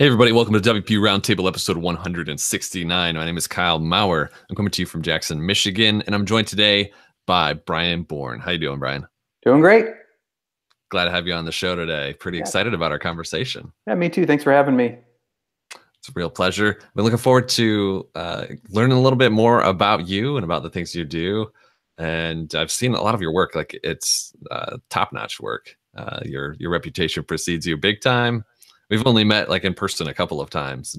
Hey, everybody, welcome to WP Roundtable episode 169. My name is Kyle Maurer. I'm coming to you from Jackson, Michigan, and I'm joined today by Brian Bourn. How you doing, Brian? Doing great. Glad to have you on the show today. Pretty excited about our conversation. Yeah, me too. Thanks for having me. It's a real pleasure. I've been looking forward to learning a little bit more about you and about the things you do. And I've seen a lot of your work. Like, it's top-notch work. Your reputation precedes you big time. We've only met like in person a couple of times,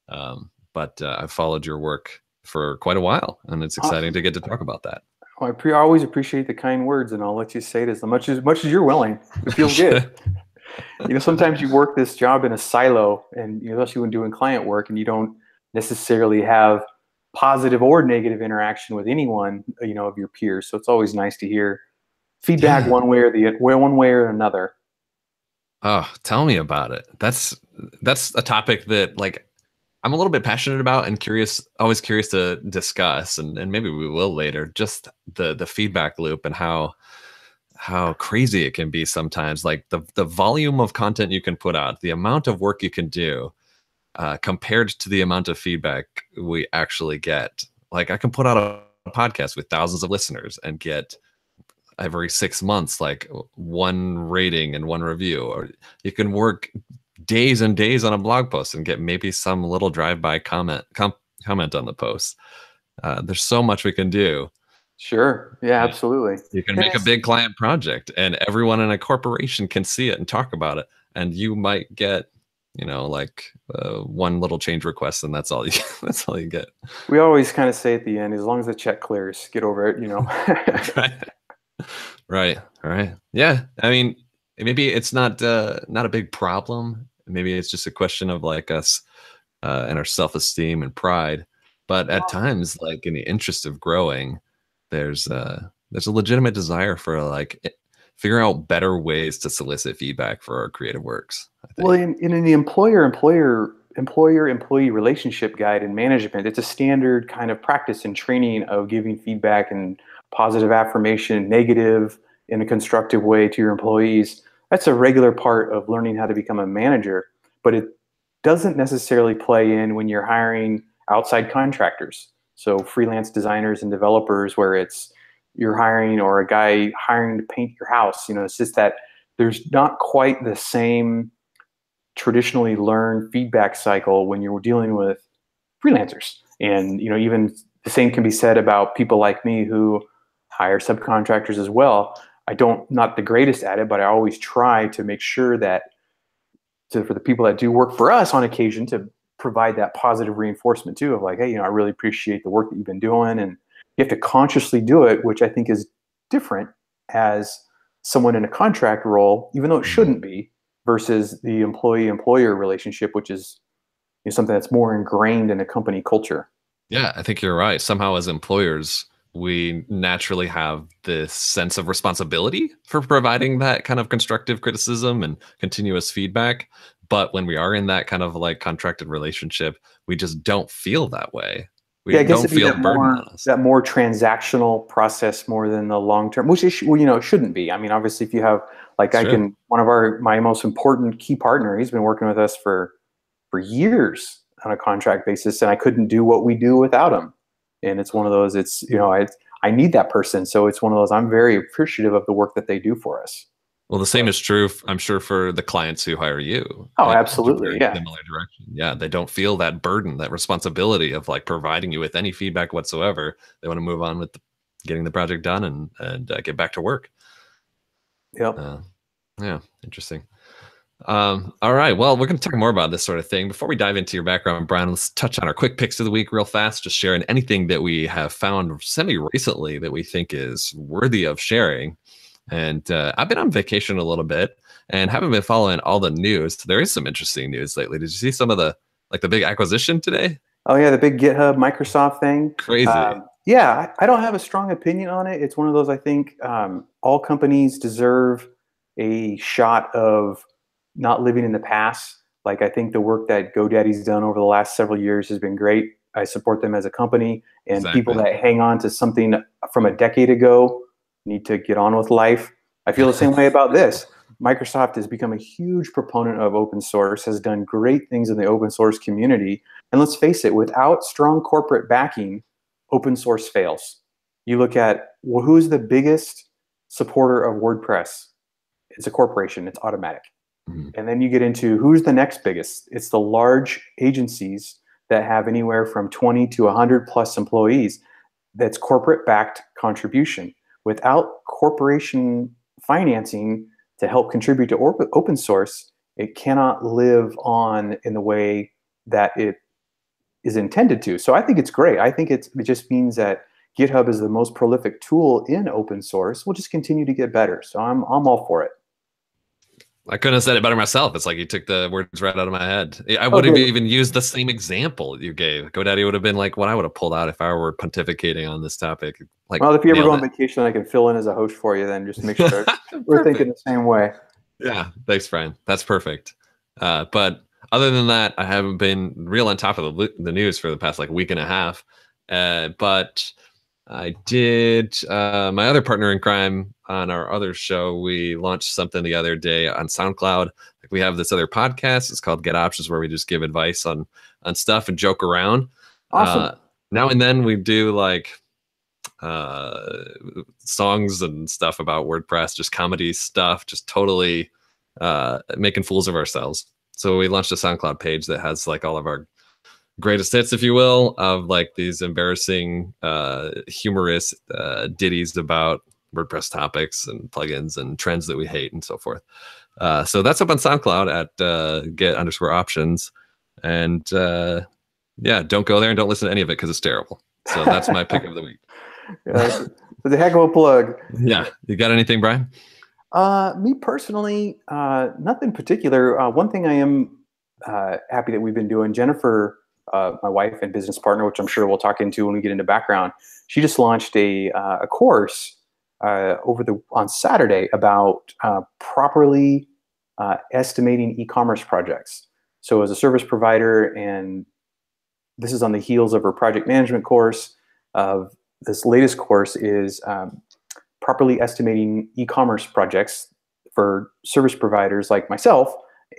but I've followed your work for quite a while, and it's exciting to get to talk about that. Well, I always appreciate the kind words, and I'll let you say it as much as you're willing. It feels good. Sometimes you work this job in a silo, and especially when doing client work, and you don't necessarily have positive or negative interaction with anyone, of your peers. So it's always nice to hear feedback one way or another. Oh, tell me about it. That's a topic that like I'm a little bit passionate about and always curious to discuss, and maybe we will later. Just the feedback loop and how crazy it can be sometimes. Like the volume of content you can put out, the amount of work you can do, compared to the amount of feedback we actually get. Like, I can put out a podcast with thousands of listeners and get every 6 months like one rating and one review, or you can work days and days on a blog post and get maybe some little drive-by comment on the post. There's so much we can do. Sure. Yeah, absolutely. You can make a big client project and everyone in a corporation can see it and talk about it, and you might get one little change request, and that's all you get. We always kind of say at the end, as long as the check clears, get over it. Right. Yeah. I mean, maybe it's not a big problem. Maybe it's just a question of like us and our self-esteem and pride. But at times, like in the interest of growing, there's a legitimate desire for like figuring out better ways to solicit feedback for our creative works, I think. Well, in the employer-employee relationship guide in management, it's a standard kind of practice and training of giving feedback and positive affirmation, negative in a constructive way to your employees. That's a regular part of learning how to become a manager, but it doesn't necessarily play in when you're hiring outside contractors. So freelance designers and developers, where you're hiring, or a guy hiring to paint your house. It's just that there's not quite the same traditionally learned feedback cycle when you're dealing with freelancers. And even the same can be said about people like me who hire subcontractors as well. Not the greatest at it, but I always try to make sure that for the people that do work for us on occasion, to provide that positive reinforcement too, of like, hey, I really appreciate the work that you've been doing. And you have to consciously do it, which I think is different as someone in a contract role, even though it shouldn't be, versus the employee-employer relationship, which is something that's more ingrained in a company culture. Yeah, I think you're right. Somehow as employers, we naturally have this sense of responsibility for providing that kind of constructive criticism and continuous feedback. But when we are in that kind of like contracted relationship, we just don't feel that way. I guess don't feel the burden on us. That more transactional process more than the long term, which is, it shouldn't be. I mean, obviously, if you have like one of my most important key partner, he's been working with us for years on a contract basis, and I couldn't do what we do without him. And it's one of those. It's I need that person, so it's one of those. I'm very appreciative of the work that they do for us. Well, the same is true, I'm sure, for the clients who hire you. Oh, absolutely. Yeah. Similar direction. Yeah. They don't feel that burden, that responsibility of like providing you with any feedback whatsoever. They want to move on with getting the project done and get back to work. Yep. Yeah. Interesting. All right. Well, we're going to talk more about this sort of thing. Before we dive into your background, Brian, let's touch on our quick picks of the week real fast, just sharing anything that we have found semi-recently that we think is worthy of sharing. And I've been on vacation a little bit and haven't been following all the news. There is some interesting news lately. Did you see some of the big acquisition today? Oh yeah, the big GitHub Microsoft thing. Crazy. Yeah, I don't have a strong opinion on it. It's one of those, I think all companies deserve a shot of not living in the past. Like, I think the work that GoDaddy's done over the last several years has been great. I support them as a company, and Exactly. People that hang on to something from a decade ago need to get on with life. I feel the same way about this. Microsoft has become a huge proponent of open source, has done great things in the open source community. And let's face it, without strong corporate backing, open source fails. You look at, well, who's the biggest supporter of WordPress? It's a corporation, it's automatic. Mm-hmm. And then you get into who's the next biggest? It's the large agencies that have anywhere from 20 to 100 plus employees. That's corporate backed contribution. Without corporation financing to help contribute to open source, it cannot live on in the way that it is intended to. So I think it's great. I think it just means that GitHub is the most prolific tool in open source. We'll just continue to get better. So I'm all for it. I couldn't have said it better myself. It's like you took the words right out of my head. I would have even used the same example you gave. GoDaddy would have been like what I would have pulled out if I were pontificating on this topic. Like, well, if you ever go on vacation, I can fill in as a host for you. Then just make sure we're thinking the same way. Yeah, thanks, Brian. That's perfect. But other than that, I haven't been real on top of the news for the past like week and a half. But I did. My other partner in crime on our other show, we launched something the other day on SoundCloud. Like we have this other podcast. It's called Get Options, where we just give advice on stuff and joke around. Awesome. Now and then we do like songs and stuff about WordPress, just comedy stuff, just totally making fools of ourselves. So we launched a SoundCloud page that has like all of our greatest hits, if you will, of like these embarrassing, humorous ditties about WordPress topics and plugins and trends that we hate and so forth. So that's up on SoundCloud at get_options. And yeah, don't go there and don't listen to any of it because it's terrible. So that's my pick of the week. Yeah, it's a heck of a plug. Yeah. You got anything, Brian? Me personally, nothing particular. One thing I am happy that we've been doing, Jennifer, my wife and business partner, which I'm sure we'll talk into when we get into background, she just launched a course on Saturday about properly estimating e-commerce projects. So as a service provider, and this is on the heels of her project management course, this latest course is properly estimating e-commerce projects for service providers like myself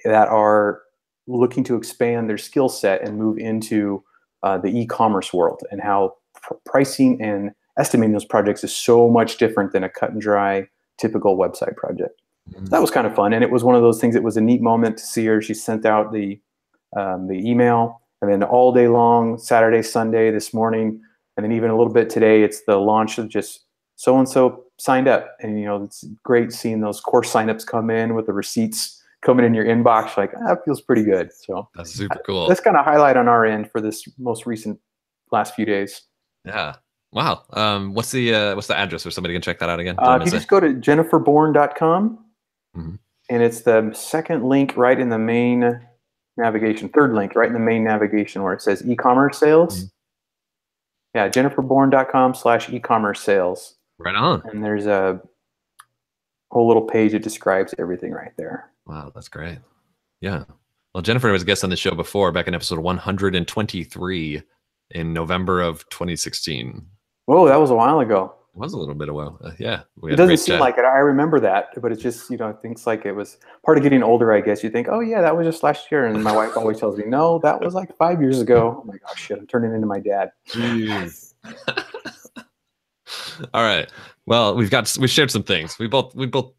that are looking to expand their skill set and move into the e-commerce world, and how pricing and estimating those projects is so much different than a cut and dry typical website project. So that was kind of fun, and it was one of those things. It was a neat moment to see her. She sent out the email, and then all day long, Saturday, Sunday, this morning, and then even a little bit today, it's the launch of just so-and-so signed up. And, you know, it's great seeing those course signups come in with the receipts coming in your inbox. Like, that feels pretty good. So that's super cool. That's kind of highlight on our end for this most recent last few days. Yeah. Wow. What's the address where somebody can check that out again? If you just go to jenniferbourn.com, mm-hmm. and it's the second link right in the main navigation, third link right in the main navigation where it says e-commerce sales. Mm-hmm. Yeah, jenniferbourn.com/e-commerce sales. Right on. And there's a whole little page that describes everything right there. Wow, that's great. Yeah. Well, Jennifer was a guest on the show before, back in episode 123 in November of 2016. Whoa, that was a while ago. It was a little bit a while. Yeah. It doesn't seem like it. I remember that, but it's just, you know, things like it was part of getting older, I guess. You think, oh, yeah, that was just last year. And my wife always tells me, no, that was like 5 years ago. I'm like, oh, shit, I'm turning into my dad. Jeez. All right. Well, we shared some things. We both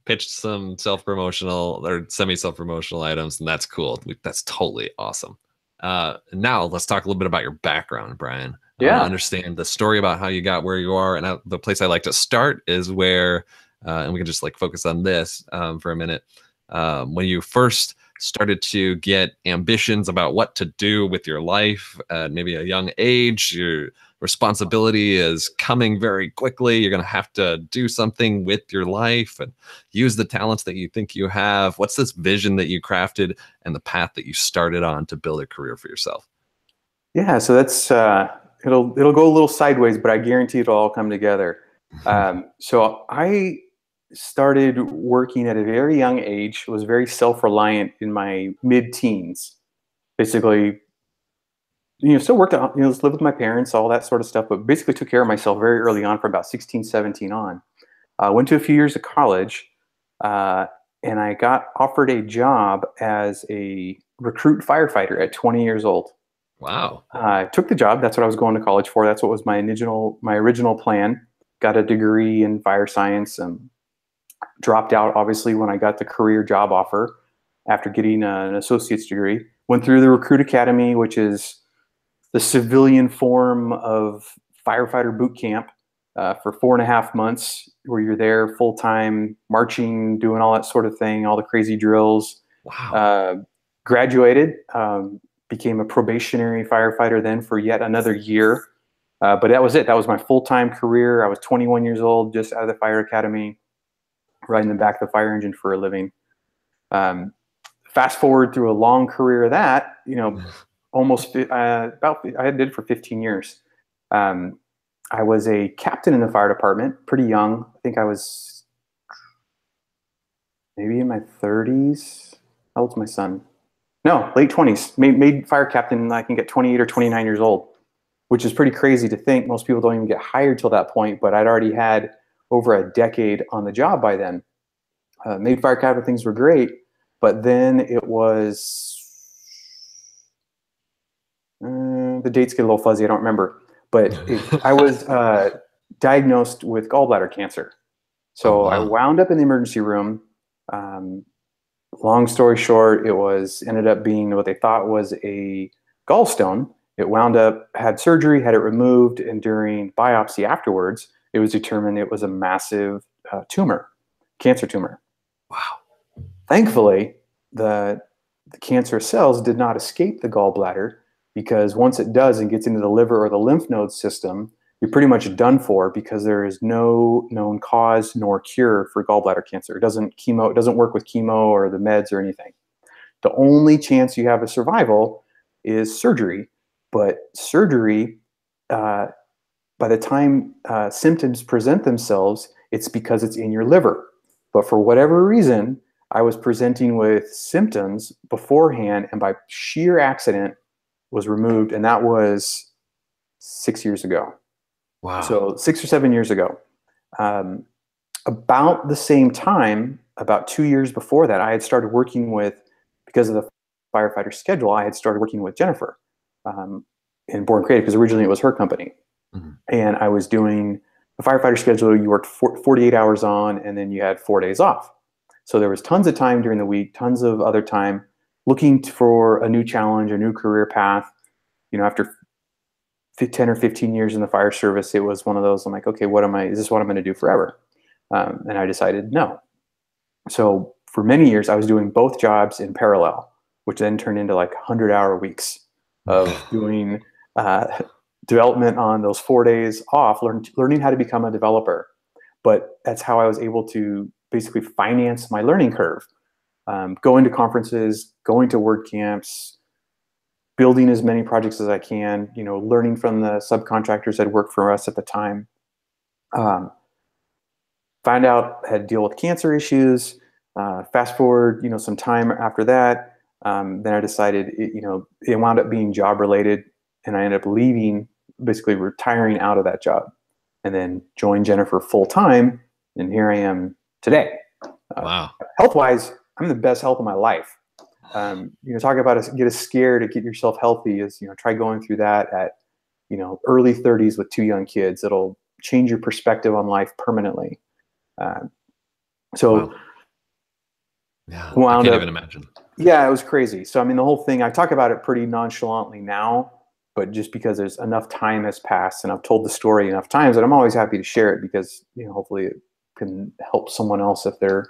pitched some self-promotional or semi-self-promotional items, and that's cool. That's totally awesome. Now let's talk a little bit about your background, Brian. Yeah. Understand the story about how you got where you are, and the place I like to start is where, and we can just like focus on this for a minute. When you first started to get ambitions about what to do with your life at maybe a young age, your responsibility is coming very quickly. You're going to have to do something with your life and use the talents that you think you have. What's this vision that you crafted and the path that you started on to build a career for yourself? Yeah, so that's it'll go a little sideways, but I guarantee it'll all come together. So I started working at a very young age, was very self-reliant in my mid-teens. Basically, you know, still worked out, you know, lived with my parents, all that sort of stuff, but basically took care of myself very early on from about 16, 17 on. Went to a few years of college, and I got offered a job as a recruit firefighter at 20 years old. Wow. I took the job. That's what I was going to college for. That's what was my original plan. Got a degree in fire science and dropped out, obviously, when I got the career job offer after getting an associate's degree. Went through the recruit academy, which is the civilian form of firefighter boot camp for 4.5 months, where you're there full time, marching, doing all that sort of thing, all the crazy drills. Wow. Uh, Graduated, became a probationary firefighter then for yet another year. But that was it. That was my full time career. I was 21 years old, just out of the fire academy, riding the back of the fire engine for a living. Um, Fast forward through a long career of that, almost about I did it for 15 years. Um, I was a captain in the fire department, pretty young. I think I was maybe in my 30s. How old's my son? No, late 20s. Made fire captain. I can get 28 or 29 years old, which is pretty crazy to think. Most people don't even get hired till that point. But I'd already had over a decade on the job by then. Made fire captain, things were great, but then it was the dates get a little fuzzy. I don't remember, but I was diagnosed with gallbladder cancer. Oh, So I wow. wound up in the emergency room. Long story short, it ended up being what they thought was a gallstone. It wound up, had surgery, had it removed, and during biopsy afterwards, it was determined it was a massive tumor, cancer tumor. Wow. Thankfully, the cancerous cells did not escape the gallbladder, because once it does and gets into the liver or the lymph node system, you're pretty much done for, because there is no known cause nor cure for gallbladder cancer. It doesn't work with chemo or the meds or anything. The only chance you have of survival is surgery, but surgery, by the time symptoms present themselves, it's because it's in your liver. But for whatever reason, I was presenting with symptoms beforehand, and by sheer accident was removed, and that was 6 years ago. Wow. So 6 or 7 years ago. About the same time, about 2 years before that, I had started working with, because of the firefighter schedule, I had started working with Jennifer in Bourn Creative, because originally it was her company. Mm-hmm. And I was doing a firefighter schedule. You worked 48 hours on, and then you had 4 days off. So there was tons of time during the week, tons of other time looking for a new challenge, a new career path. After 10 or 15 years in the fire service, it was one of those, I'm like, okay, is this what I'm going to do forever? And I decided no. So for many years, I was doing both jobs in parallel, which then turned into like 100-hour weeks of doing development on those 4 days off, learning how to become a developer. But that's how I was able to basically finance my learning curve. Going to conferences, going to WordCamps, building as many projects as I can, learning from the subcontractors that worked for us at the time. Find out I had to deal with cancer issues. Fast forward, some time after that, then I decided, it wound up being job related, and I ended up leaving, basically retiring out of that job, and then joined Jennifer full time, and here I am today. Wow. Health wise, I'm in the best health of my life. Talk about get a scare to get yourself healthy is, try going through that at, early 30s with 2 young kids. It'll change your perspective on life permanently. So Wow. Yeah, I wound can't up, even imagine. yeah, it was crazy. So, the whole thing, I talk about it pretty nonchalantly now, but just because there's enough time has passed and I've told the story enough times that I'm always happy to share it, because, hopefully it can help someone else if they're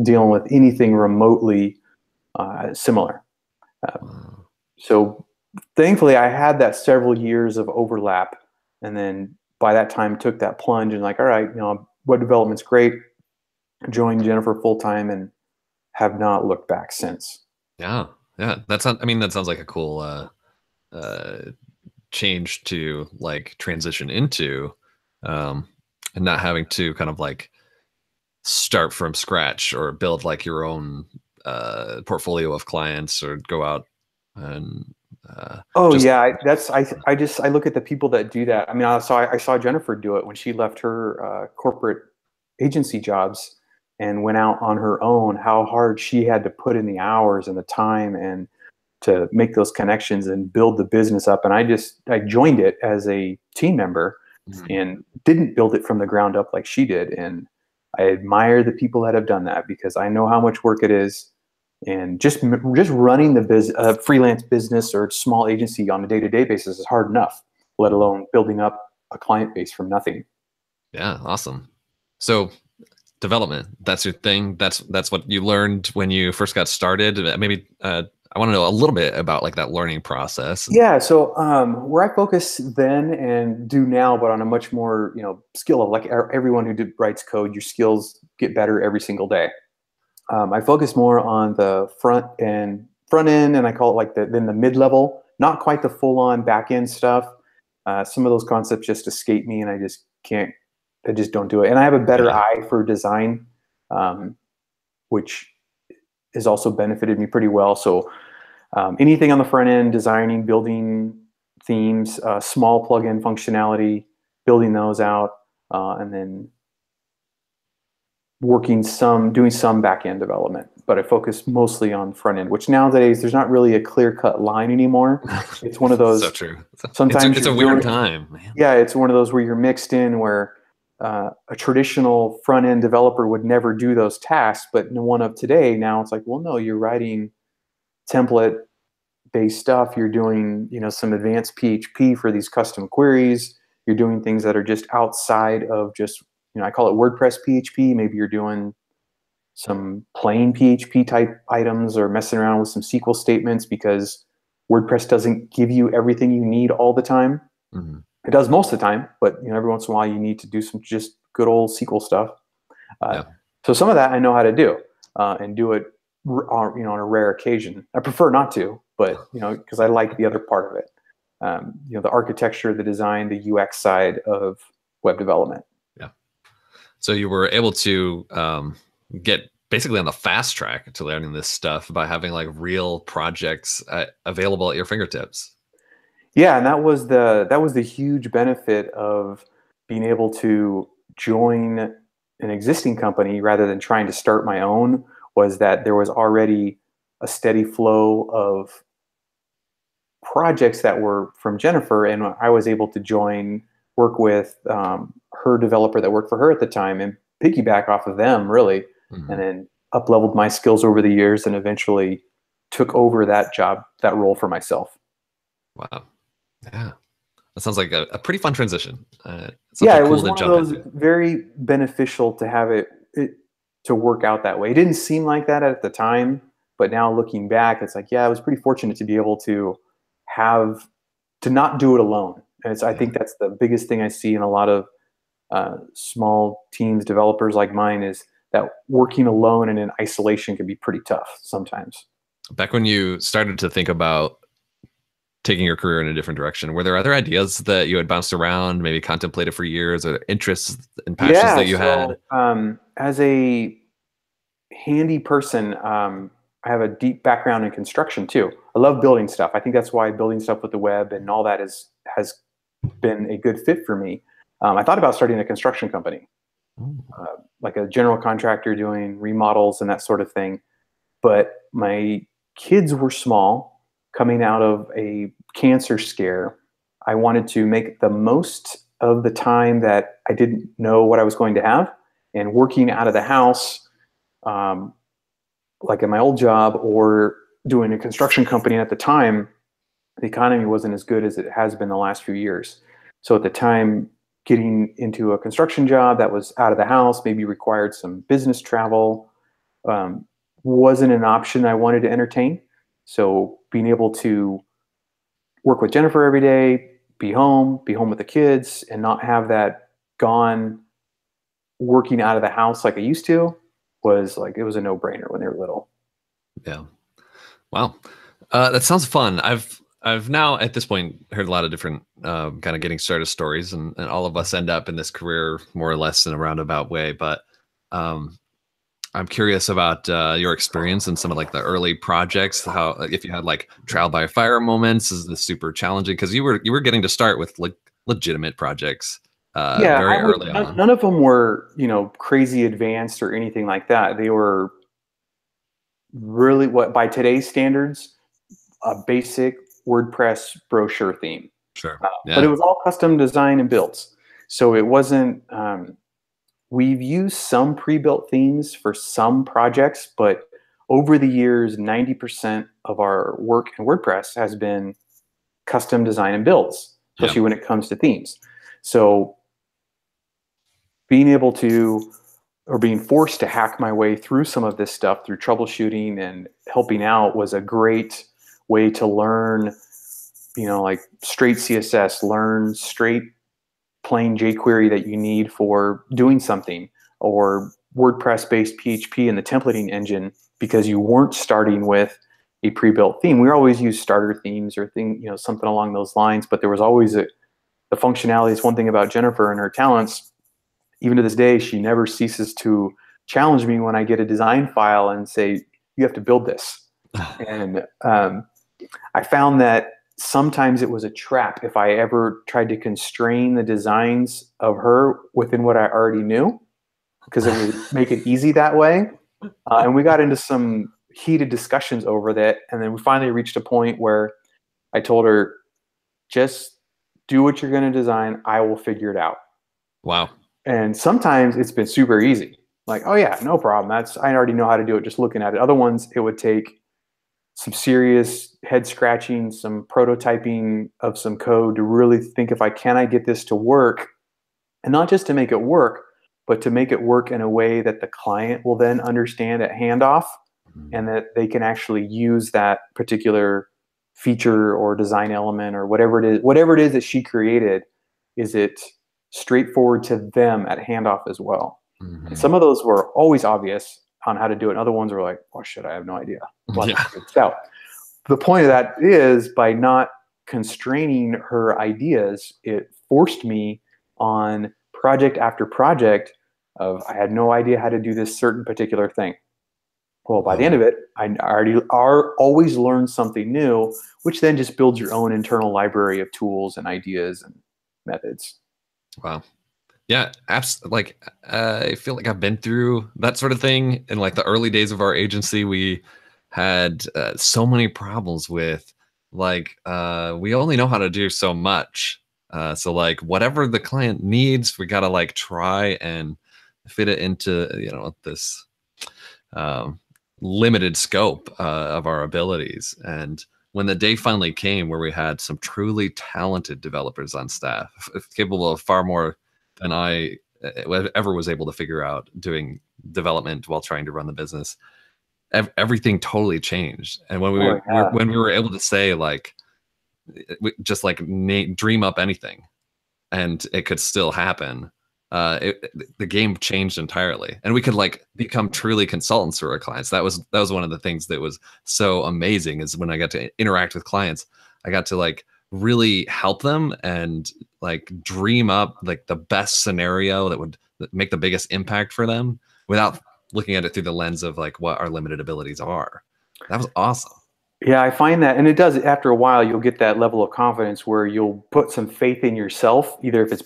dealing with anything remotely similar. Wow. So thankfully I had that several years of overlap, and then by that time took that plunge and like, all right, web development's great. Joined Jennifer full time and have not looked back since. Yeah. Yeah. That sounds like a cool uh change to like transition into, um and not having to kind of like start from scratch or build like your own portfolio of clients or go out and Oh just yeah, I look at the people that do that. I saw Jennifer do it when she left her corporate agency jobs. and went out on her own, how hard she had to put in the hours and the time and to make those connections and build the business up. And I joined it as a team member Mhm. and didn't build it from the ground up like she did. And I admire the people that have done that because I know how much work it is. And just running the freelance business or small agency on a day-to-day basis is hard enough, let alone building up a client base from nothing. Yeah, awesome. So development, that's your thing. That's what you learned when you first got started. Maybe I want to know a little bit about like that learning process. Yeah, so where I focus then and do now, but on a much more skill of like everyone writes code, your skills get better every single day. I focus more on the front end, and I call it like then the mid level, not quite the full on back end stuff. Some of those concepts just escape me, and I just can't. I just don't do it. And I have a better Yeah. eye for design, which has also benefited me pretty well. So anything on the front end, designing, building themes, small plugin functionality, building those out, and then doing some back end development. But I focus mostly on front end, which nowadays there's not really a clear cut line anymore. It's one of So those. true. Sometimes It's a you're weird doing, time, man. yeah, it's one of those where you're mixed in where a traditional front end developer would never do those tasks, but in one of today, now it's like, well, no, you're writing template based stuff. You're doing, some advanced PHP for these custom queries. You're doing things that are just outside of just, I call it WordPress PHP. Maybe you're doing some plain PHP type items or messing around with some SQL statements because WordPress doesn't give you everything you need all the time. Mhm. It does most of the time, but every once in a while you need to do some just good old SQL stuff. Uh, Yeah. so some of that I know how to do and do it, on a rare occasion. I prefer not to, but because I like the other part of it. The architecture, the design, the UX side of web development. Yeah. So you were able to get basically on the fast track to learning this stuff by having like real projects available at your fingertips. Yeah, and that was the huge benefit of being able to join an existing company rather than trying to start my own, was that there was already a steady flow of projects that were from Jennifer, and I was able to work with her developer that worked for her at the time, and piggyback off of them really, and Mhm. then up leveled my skills over the years, and eventually took over that role for myself. Wow. Yeah. That sounds like a pretty fun transition. Yeah, Something it cool was to one of jump those into. very beneficial to have it to work out that way. It didn't seem like that at the time, but now looking back, it's like, yeah, I was pretty fortunate to be able to have to not do it alone. And I Yeah. think that's the biggest thing I see in a lot of small teams, developers like mine, is that working alone and in isolation can be pretty tough sometimes. Back when you started to think about taking your career in a different direction, were there other ideas that you had bounced around, maybe contemplated for years, or interests and passions Yeah. that you had? So as a handy person, I have a deep background in construction too. I love building stuff. I think that's why building stuff with the web and all that has been a good fit for me. I thought about starting a construction company, Ooh. like a general contractor doing remodels and that sort of thing. But my kids were small, coming out of a cancer scare. I wanted to make the most of the time that I didn't know what I was going to have, and working out of the house, um, like at my old job or doing a construction company at the time, the economy wasn't as good as it has been the last few years. So at the time, getting into a construction job that was out of the house, maybe required some business travel, um, wasn't an option I wanted to entertain. So being able to work with Jennifer every day, be home with the kids, and not have that gone working out of the house like I used to, was like, it was a no brainer when they were little. Yeah. Wow. That sounds fun. I've now at this point heard a lot of different kind of getting started stories, and all of us end up in this career more or less in a roundabout way. But um, I'm curious about your experience in some of like the early projects. How if you had like trial by fire moments, is this super challenging because you were getting to start with like legitimate projects. Yeah, very I would. early on. None of them were, crazy advanced or anything like that. They were really what by today's standards, a basic WordPress brochure theme. Sure. But it Yeah. was all custom design and builds. So it wasn't. We've used some pre-built themes for some projects, but over the years, 90% of our work in WordPress has been custom design and builds, Yeah. especially when it comes to themes. So being able to or being forced to hack my way through some of this stuff through troubleshooting and helping out was a great way to learn, like straight CSS, learn straight plain jQuery that you need for doing something, or WordPress based PHP in the templating engine, because you weren't starting with a pre-built theme. We always use starter themes or something along those lines, but there was always the functionality. Is one thing about Jennifer and her talents. Even to this day, she never ceases to challenge me when I get a design file and say, you have to build this. And I found that sometimes it was a trap if I ever tried to constrain the designs of her within what I already knew, because it would make it easy that way. And we got into some heated discussions over that. And then we finally reached a point where I told her, just do what you're going to design. I will figure it out. Wow. And sometimes it's been super easy. Like, oh yeah, no problem. I already know how to do it just looking at it. Other ones, it would take some serious head scratching, some prototyping of some code to really think if can I get this to work, and not just to make it work, but to make it work in a way that the client will then understand at handoff, and that they can actually use that particular feature or design element or whatever it is that she created. Is it straightforward to them at handoff as well? And some of those were always obvious on how to do it. And other ones were like, oh shit, I have no idea. Well, Yeah. out. The point of that is, by not constraining her ideas, it forced me on project after project of I had no idea how to do this certain particular thing. Well, by the end of it, I already always learned something new, which then just builds your own internal library of tools and ideas and methods. Wow. Yeah, I feel like I've been through that sort of thing in like the early days of our agency. We had so many problems with we only know how to do so much. So like whatever the client needs, we gotta like try and fit it into this limited scope of our abilities. And when the day finally came where we had some truly talented developers on staff, capable of far more than I ever was able to figure out doing development while trying to run the business, everything totally changed. And when when we were able to say like, just like dream up anything, and it could still happen. The game changed entirely, and we could like become truly consultants for our clients. That was one of the things that was so amazing, is when I got to interact with clients, I got to like really help them and like dream up like the best scenario that would make the biggest impact for them without looking at it through the lens of like what our limited abilities are. That was awesome. Yeah, I find that, and it does, after a while, you'll get that level of confidence where you'll put some faith in yourself, either if it's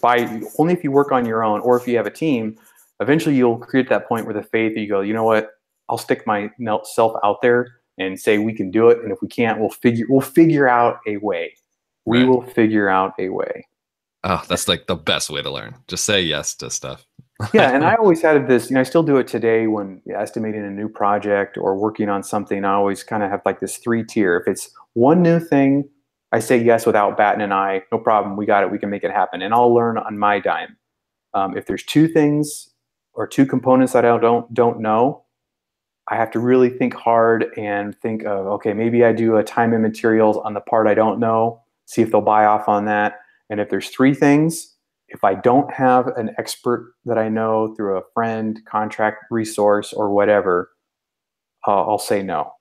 only if you work on your own, or if you have a team. Eventually you'll create that point where the faith, you go, you know what, I'll stick myself out there and say we can do it. And if we can't, we'll figure out a way. We will figure out a way. Oh, that's like the best way to learn. Just say yes to stuff. Yeah, and I always had this, I still do it today when estimating a new project or working on something. I always kind of have like this 3-tier. If it's one new thing, I say yes without batting an eye. No problem, we got it, we can make it happen. And I'll learn on my dime. If there's 2 things or 2 components that I don't know, I have to really think hard and think of, okay, maybe I do a time and materials on the part I don't know, see if they'll buy off on that. And if there's 3 things, if I don't have an expert that I know through a friend, contract resource, or whatever, I'll say no.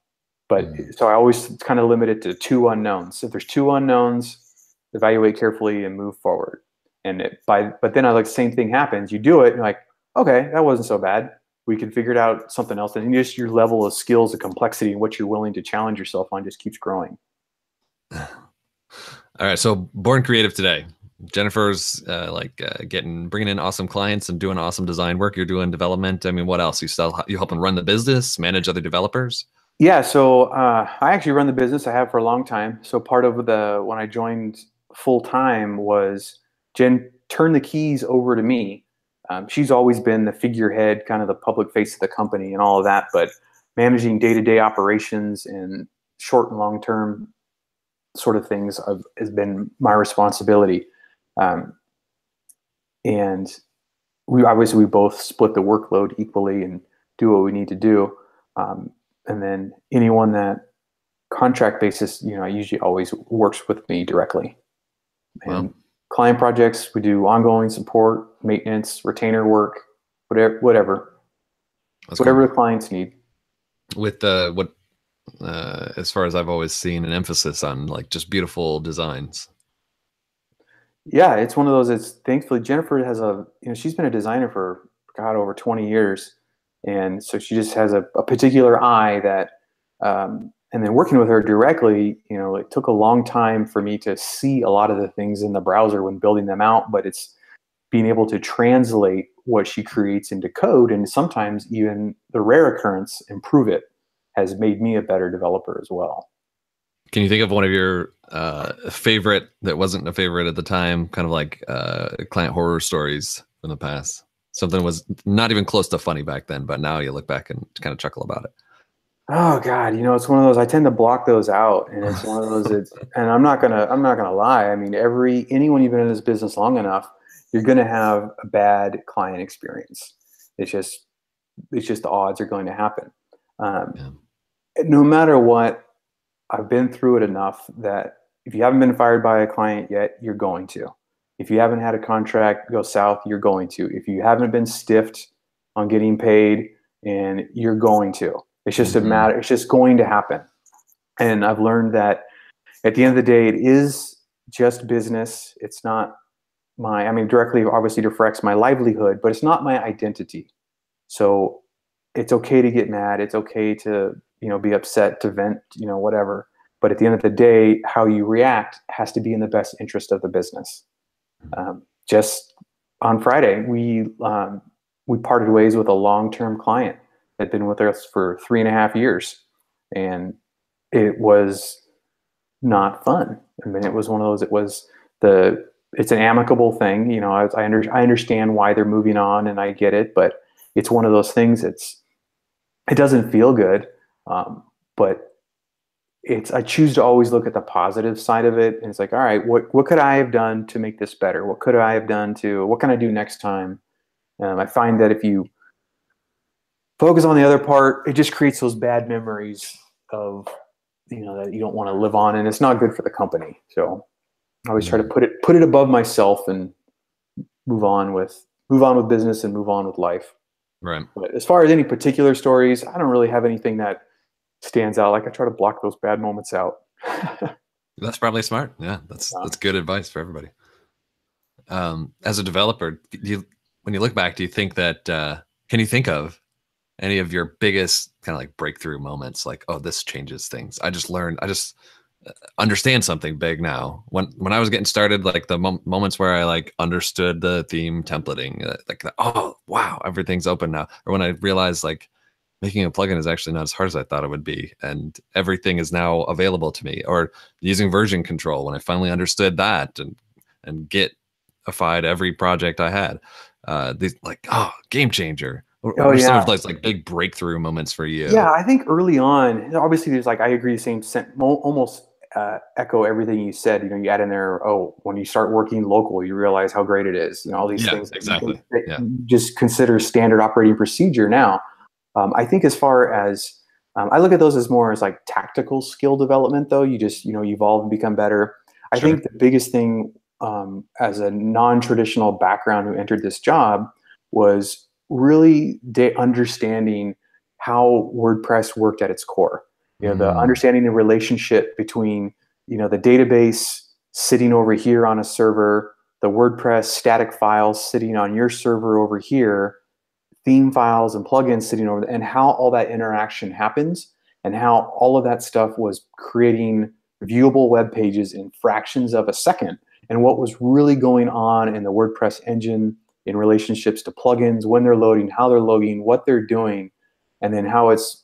But so I always kind of limit it to 2 unknowns. If there's 2 unknowns, evaluate carefully and move forward. But then the same thing happens. You do it, and you're like, okay, that wasn't so bad. We can figure it out something else. And just your level of skills and complexity and what you're willing to challenge yourself on just keeps growing. All right, so Born Creative today. Jennifer's bringing in awesome clients and doing awesome design work. You're doing development. I mean, what else? You helping run the business, manage other developers? Yeah, so I actually run the business. I have for a long time. So part of when I joined full time was Jen turned the keys over to me. She's always been the figurehead, kind of the public face of the company and all of that, but managing day-to-day operations and short and long-term sort of things has been my responsibility. Um, and we both split the workload equally and do what we need to do. And then anyone that contract basis, usually always works with me directly. Well, And client projects, we do ongoing support, maintenance, retainer work, whatever that's cool. the clients need. With as far as I've always seen, an emphasis on like just beautiful designs. Yeah, it's one of those. It's thankfully Jennifer has she's been a designer for God over 20 years, and so she just has a particular eye that. And then working with her directly, it took a long time for me to see a lot of the things in the browser when building them out, but it's being able to translate what she creates into code, and sometimes even the rare occurrence, improve it, has made me a better developer as well. Can you think of one of your favorite that wasn't a favorite at the time, kind of like client horror stories from the past? Something was not even close to funny back then, but now you look back and kind of chuckle about it. Oh God, it's one of those. I tend to block those out, and it's one of those. And I'm not gonna lie. I mean, anyone you've been in this business long enough, you're gonna have a bad client experience. It's just the odds are going to happen. Yeah. No matter what, I've been through it enough that if you haven't been fired by a client yet, you're going to. If you haven't had a contract go south, you're going to. If you haven't been stiffed on getting paid, and you're going to. It's just a matter. It's just going to happen. And I've learned that at the end of the day, it is just business. It's not directly obviously affects my livelihood, but it's not my identity. So it's okay to get mad. It's okay to, be upset, to vent, whatever. But at the end of the day, how you react has to be in the best interest of the business. Just on Friday, we parted ways with a long-term client that had been with us for 3.5 years, and it was not fun. I mean, it was one of those. It's an amicable thing, I understand why they're moving on, and I get it, but it's one of those things. It doesn't feel good, but I choose to always look at the positive side of it, and it's like, all right, what could I have done to make this better? What can I do next time? I find that if you focus on the other part, it just creates those bad memories of, that you don't want to live on, and it's not good for the company. So I always try to put it above myself and move on with business and move on with life. Right. But as far as any particular stories, I don't really have anything that stands out. Like, I try to block those bad moments out. That's probably smart. Yeah, that's good advice for everybody. As a developer, when you look back, do you think that can you think of any of your biggest kind of like breakthrough moments? Like, oh, this changes things. I just understand something big now. When I was getting started, like the moments where I like understood the theme templating, oh wow, everything's open now. Or when I realized like making a plugin is actually not as hard as I thought it would be, and everything is now available to me. Or using version control, when I finally understood that and Gitified every project I had. These game changer. What are some of those like big breakthrough moments for you? Yeah, I think early on, obviously there's I agree, the same almost echo everything you said. You add in there, when you start working local, you realize how great it is. All these things exactly. You just consider standard operating procedure now. I think as far as I look at those as more as like tactical skill development, though. You just evolve and become better. I think the biggest thing as a non-traditional background who entered this job was really understanding how WordPress worked at its core. The understanding the relationship between the database sitting over here on a server, the WordPress static files sitting on your server over here, theme files and plugins sitting over there, and how all that interaction happens, and how all of that stuff was creating viewable web pages in fractions of a second. and what was really going on in the WordPress engine in relationships to plugins, when they're loading, how they're loading, what they're doing, and then how it's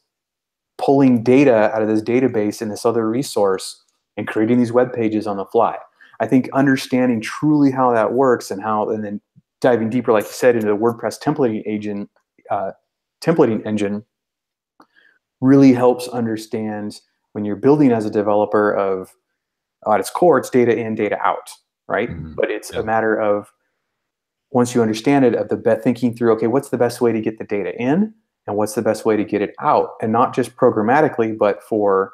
pulling data out of this database and this other resource and creating these web pages on the fly. I think understanding truly how that works and then diving deeper, like you said, into the WordPress templating engine really helps understand when you're building as a developer of at its core, it's data in, data out, right? Mhm. But it's a Yeah. matter of once you understand it, of thinking through, okay, what's the best way to get the data in and what's the best way to get it out? And not just programmatically, but for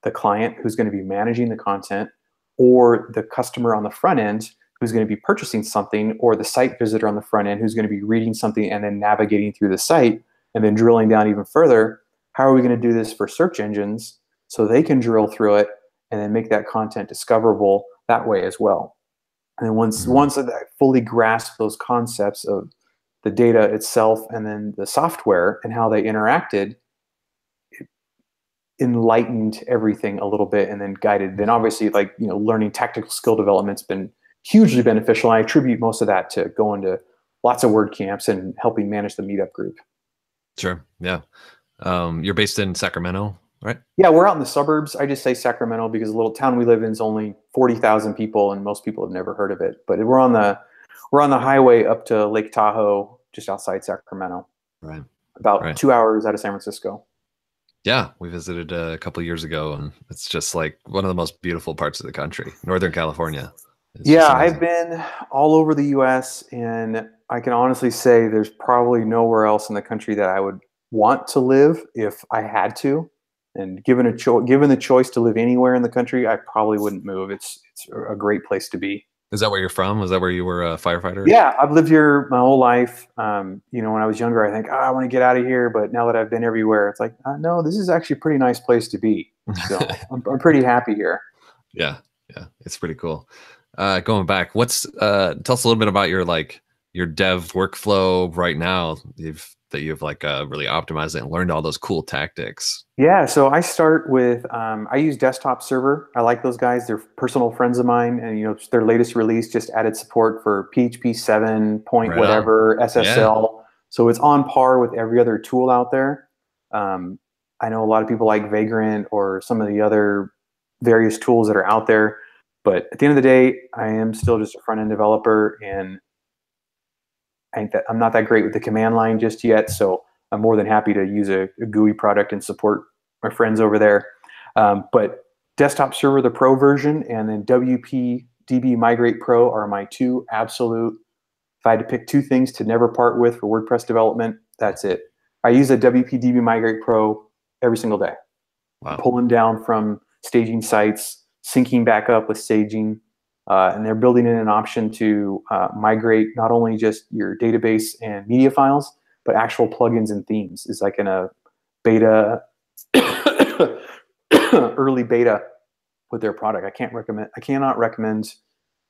the client who's going to be managing the content or the customer on the front end who's going to be purchasing something or the site visitor on the front end who's going to be reading something and then navigating through the site and then drilling down even further. How are we going to do this for search engines so they can drill through it and then make that content discoverable that way as well? And then Mhm. once I fully grasp those concepts of the data itself and then the software and how they interacted, it enlightened everything a little bit and then guided. Then obviously, like, learning tactical skill development's been hugely beneficial. I attribute most of that to going to lots of WordCamps and helping manage the meetup group. Sure. Yeah. You're based in Sacramento, right? Yeah, we're out in the suburbs. I just say Sacramento because the little town we live in is only 40,000 people, and most people have never heard of it. But we're on the highway up to Lake Tahoe, just outside Sacramento, Right. about Right. 2 hours out of San Francisco. Yeah, we visited a couple of years ago, and it's just like one of the most beautiful parts of the country, Northern California. It's just Yeah, I've amazing. been all over the U.S., and I can honestly say there's probably nowhere else in the country that I would want to live if I had to. And given the choice to live anywhere in the country, I probably wouldn't move. It's a great place to be. Is that where you're from? Was that where you were a firefighter? Yeah, I've lived here my whole life. When I was younger, I think, I want to get out of here. But now that I've been everywhere, it's like, no, this is actually a pretty nice place to be. So I'm pretty happy here. Yeah, yeah, it's pretty cool. Going back, tell us a little bit about your dev workflow right now. You've really optimized it and learned all those cool tactics. Yeah, so I start with I use Desktop Server. I like those guys. They're personal friends of mine, and their latest release just added support for PHP 7 point Right on. whatever Yeah. SSL. So it's on par with every other tool out there. Um, I know a lot of people like Vagrant or some of the other various tools that are out there, but at the end of the day, I am still just a front end developer, and I'm not that great with the command line just yet. So I'm more than happy to use a GUI product and support my friends over there. But Desktop Server, the Pro version, and then WP DB Migrate Pro are my two absolute. If I had to pick two things to never part with for WordPress development, that's it. I use a WP DB Migrate Pro every single day, Wow. pulling down from staging sites, syncing back up with staging, and they're building in an option to migrate not only just your database and media files, but actual plugins and themes. It's like in a beta, early beta with their product. I cannot recommend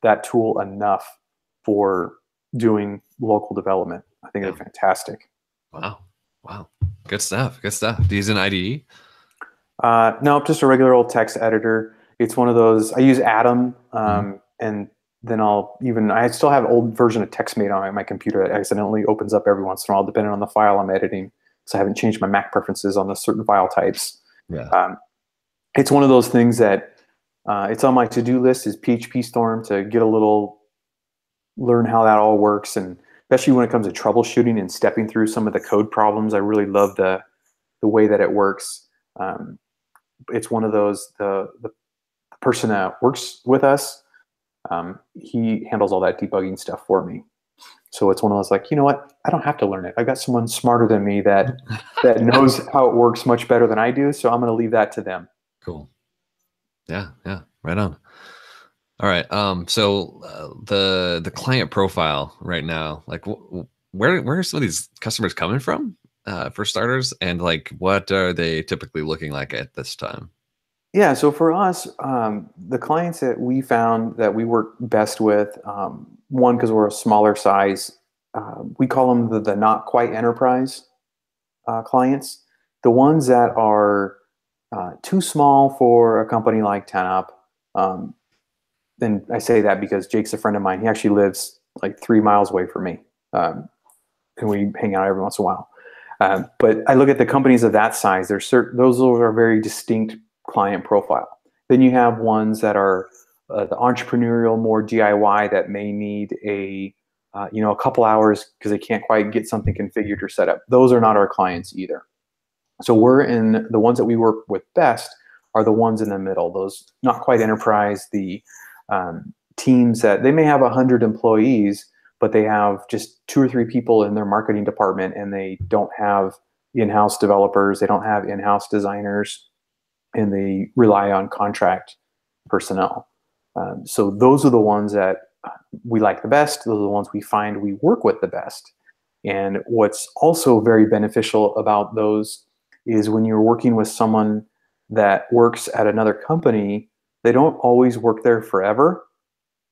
that tool enough for doing local development. I think they're Yeah. fantastic. Wow. Wow. Good stuff. Good stuff. Do you use an IDE? No, just a regular old text editor. It's one of those. I use Atom, Mhm. and then I still have an old version of TextMate on my computer that accidentally opens up every once in a while, depending on the file I'm editing. So I haven't changed my Mac preferences on the certain file types. Yeah. Um, it's one of those things that it's on my to-do list is PHP Storm to learn how that all works, and especially when it comes to troubleshooting and stepping through some of the code problems. I really love the way that it works. It's one of those the person that works with us, he handles all that debugging stuff for me. So it's one of those like, you know what? I don't have to learn it. I've got someone smarter than me that knows how it works much better than I do. So I'm going to leave that to them. Cool. Yeah. Yeah. Right on. All right. So the client profile right now, like where are some of these customers coming from, for starters, and like what are they typically looking like at this time? Yeah. So for us, the clients that we found that we work best with, one, because we're a smaller size, we call them the not quite enterprise clients. The ones that are too small for a company like TenUp, um, And I say that because Jake's a friend of mine. He actually lives like 3 miles away from me. And we hang out every once in a while. But I look at the companies of that size. There's those are a very distinct client profile. Then you have ones that are the entrepreneurial, more DIY that may need a couple hours because they can't quite get something configured or set up. Those are not our clients either. So the ones that we work with best are the ones in the middle. Those not quite enterprise, the teams that they may have 100 employees, but they have just 2 or 3 people in their marketing department, and they don't have in-house developers, they don't have in-house designers, and they rely on contract personnel. So those are the ones that we like the best. Those are the ones we find we work with the best. And what's also very beneficial about those is when you're working with someone that works at another company, they don't always work there forever.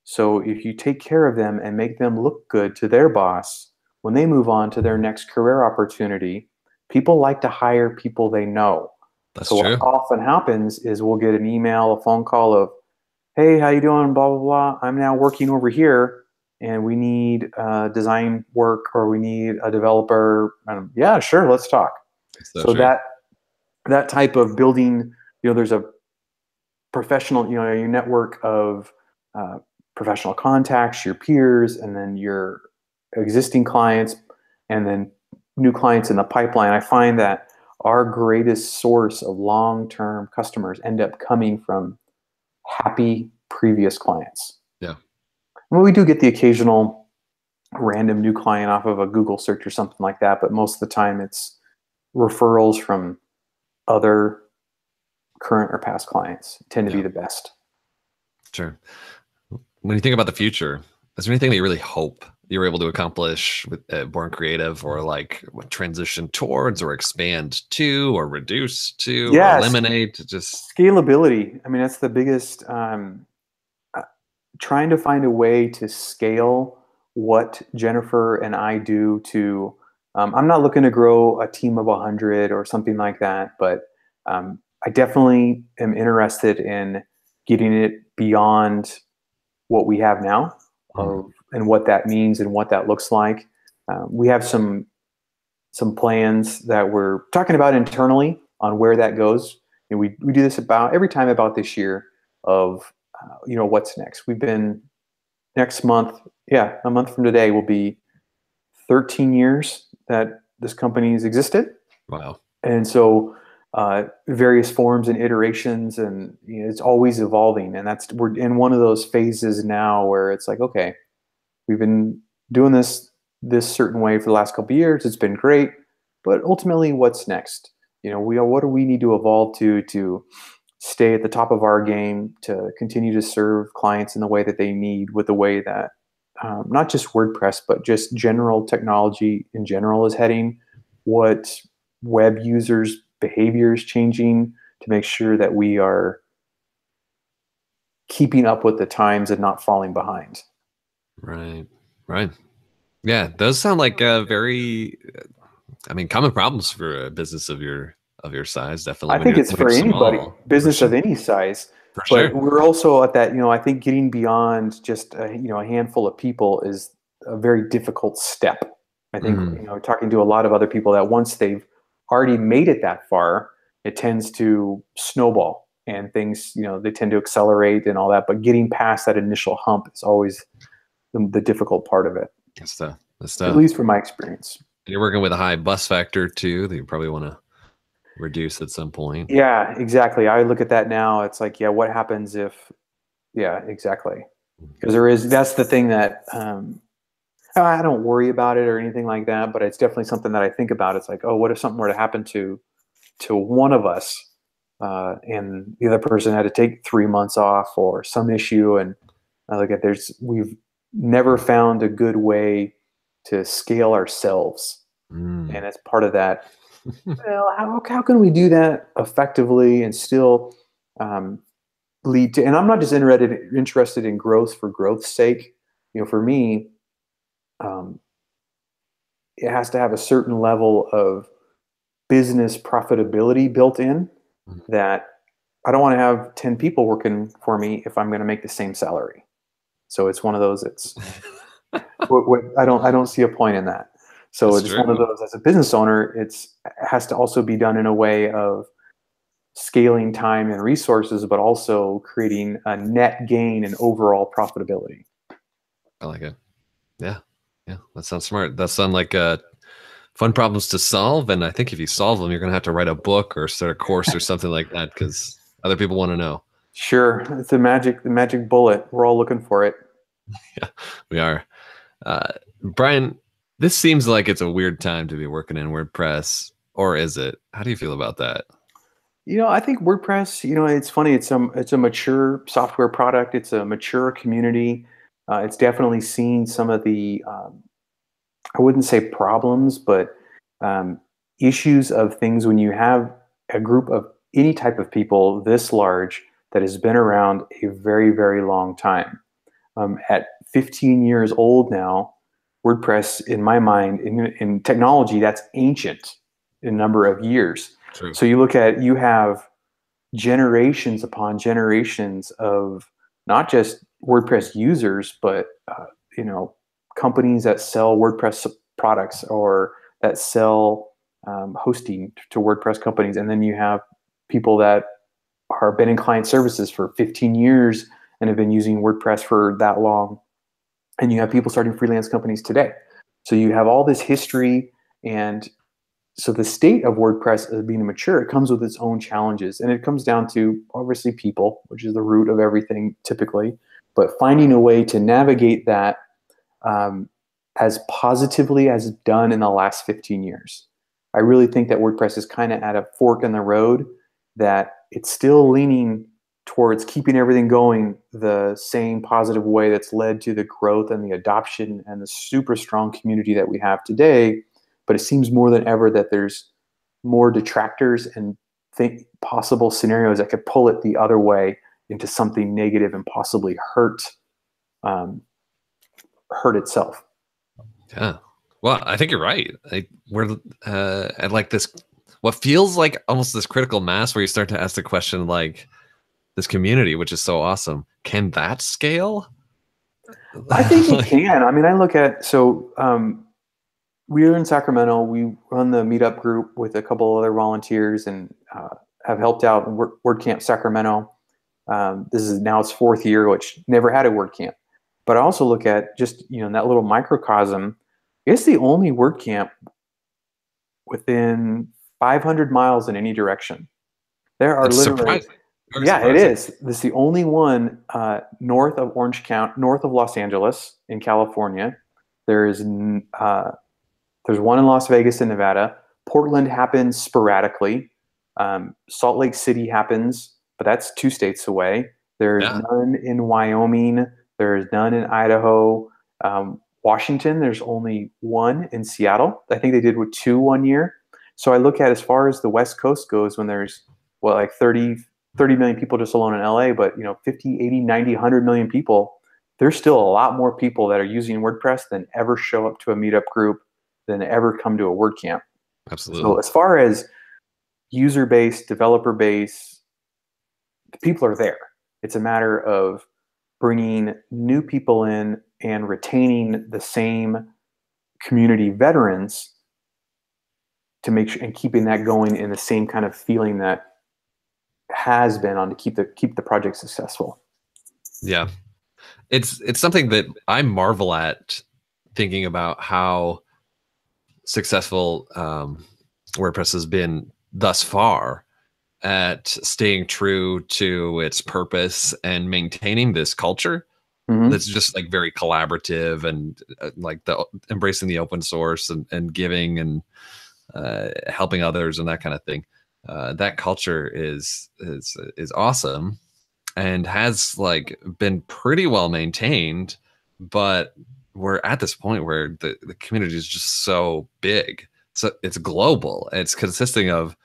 So if you take care of them and make them look good to their boss, when they move on to their next career opportunity, people like to hire people they know. That's So what true. often happens is we'll get an email, a phone call of, hey, how you doing? Blah, blah, blah. I'm now working over here and we need design work or we need a developer. Yeah, sure, let's talk. So So true. that type of building, there's a professional, your network of uh, professional contacts, your peers, and then your existing clients, and then new clients in the pipeline. I find that our greatest source of long-term customers end up coming from happy previous clients. Yeah. Well, we do get the occasional random new client off of a Google search or something like that, but most of the time it's referrals from other current or past clients tend to be Yeah. the best. Sure. When you think about the future, is there anything that you really hope you were able to accomplish with Born Creative, or like transition towards, or expand to, or reduce to, or Yes, eliminate? Just scalability. I mean, that's the biggest. Uh, Trying to find a way to scale what Jennifer and I do to. I'm not looking to grow a team of 100 or something like that, but I definitely am interested in getting it beyond what we have now, mm, and what that means and what that looks like. We have some plans that we're talking about internally on where that goes. And we do this about every time about this year of what's next. We've been next month, yeah, a month from today will be 13 years that this company has existed. wow. And so various forms and iterations, and it's always evolving. And we're in one of those phases now where it's like, okay, we've been doing this certain way for the last couple of years. It's been great, but ultimately, what's next? What do we need to evolve to stay at the top of our game, to continue to serve clients in the way that they need, with the way that not just WordPress, but just general technology in general is heading. What web users' behavior is changing to make sure that we are keeping up with the times and not falling behind. Right. Right. Yeah. Those sound like very, I mean, common problems for a business of your size. Definitely I think it's when you're for anybody, small. For business of sure. any size. For But sure. we're also at that, I think getting beyond just a handful of people is a very difficult step. I think, Mm, talking to a lot of other people, that once they've already made it that far, it tends to snowball and things, they tend to accelerate and all that. But getting past that initial hump is always the difficult part of it, good stuff. Good at stuff. least from my experience. You're working with a high bus factor too, that you probably want to reduce at some point. Yeah, exactly. I look at that now. It's like, yeah, what happens if, yeah, exactly. Because that's the thing that I don't worry about it or anything like that, but it's definitely something that I think about. It's like, oh, what if something were to happen to one of us, and the other person had to take 3 months off or some issue, and I look at we've never found a good way to scale ourselves, Mm. and as part of that, well, how can we do that effectively and still um, lead to? And I'm not just interested in growth for growth's sake. For me, um, it has to have a certain level of business profitability built in, Mm. that I don't want to have 10 people working for me if I'm going to make the same salary. So it's one of those, it's I don't see a point in that. So That's it's one of true. those, as a business owner, it has to also be done in a way of scaling time and resources, but also creating a net gain and overall profitability. I like it. Yeah. Yeah. That sounds smart. That sounds like fun problems to solve. And I think if you solve them, you're going to have to write a book or start a course or something like that because other people want to know. Sure, it's the magic bullet. We're all looking for it. Yeah, we are. Brian, this seems like it's a weird time to be working in WordPress, or is it? How do you feel about that? I think WordPress, it's funny. It's a mature software product. It's a mature community. It's definitely seen some of the, I wouldn't say problems, but um, issues of things when you have a group of any type of people this large that has been around a very, very long time. At 15 years old now, WordPress, in my mind, in technology, that's ancient in number of years. True. So you have generations upon generations of not just WordPress users, but you know, companies that sell WordPress products or that sell hosting to WordPress companies, and then you have people that are been in client services for 15 years and have been using WordPress for that long, and you have people starting freelance companies today. So you have all this history, and so the state of WordPress as being mature, it comes with its own challenges, and it comes down to obviously people, which is the root of everything typically, but finding a way to navigate that as positively as it's done in the last 15 years. I really think that WordPress is kind of at a fork in the road, that it's still leaning towards keeping everything going the same positive way that's led to the growth and the adoption and the super strong community that we have today. But it seems more than ever that there's more detractors and possible scenarios that could pull it the other way into something negative and possibly hurt itself. Yeah. Well, I think you're right. We're at like this, what feels like almost this critical mass where you start to ask the question, like this community, which is so awesome, can that scale? I think it Like, can. I mean, I look at, we're in Sacramento. We run the meetup group with a couple other volunteers and have helped out in WordCamp Sacramento. This is now its fourth year, which never had a WordCamp. But I also look at just, in that little microcosm, it's the only WordCamp within 500 miles in any direction. There are it's literally, surprising. Very yeah, it surprising. is. This is the only one north of Orange County, north of Los Angeles in California. There's there's one in Las Vegas in Nevada. Portland happens sporadically. Salt Lake City happens, but that's 2 states away. There's Yeah. none in Wyoming. There's none in Idaho. Washington, there's only one in Seattle. I think they did with 2 one year. So I look at, as far as the West Coast goes, when there's, well, like 30 million people just alone in LA, but 50, 80, 90, 100 million people, there's still a lot more people that are using WordPress than ever show up to a meetup group, than ever come to a WordCamp. So Absolutely. as far as user base, developer base, the people are there. It's a matter of bringing new people in and retaining the same community veterans to make sure, and keeping that going in the same kind of feeling that has been on, to keep the project successful. Yeah. It's something that I marvel at, thinking about how successful WordPress has been thus far at staying true to its purpose and maintaining this culture Mm-hmm. that's just like very collaborative and like the embracing the open source and giving and helping others and that kind of thing. That culture is awesome and has like been pretty well maintained, but we're at this point where the community is just so big. So it's global. It's consisting of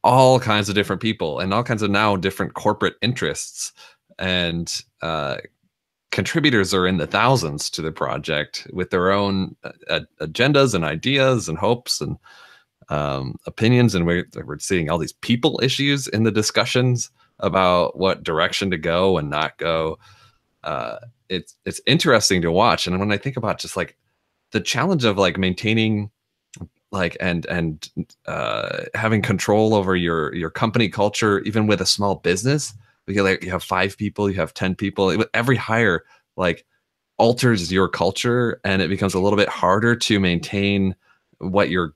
all kinds of different people and all kinds of now different corporate interests. And contributors are in the thousands to the project with their own agendas and ideas and hopes. And opinions, and we're seeing all these people issues in the discussions about what direction to go and not go. It's interesting to watch. And when I think about just like the challenge of like maintaining like and having control over your company culture, even with a small business, because like you have 5 people, you have 10 people, every hire like alters your culture, and it becomes a little bit harder to maintain what you're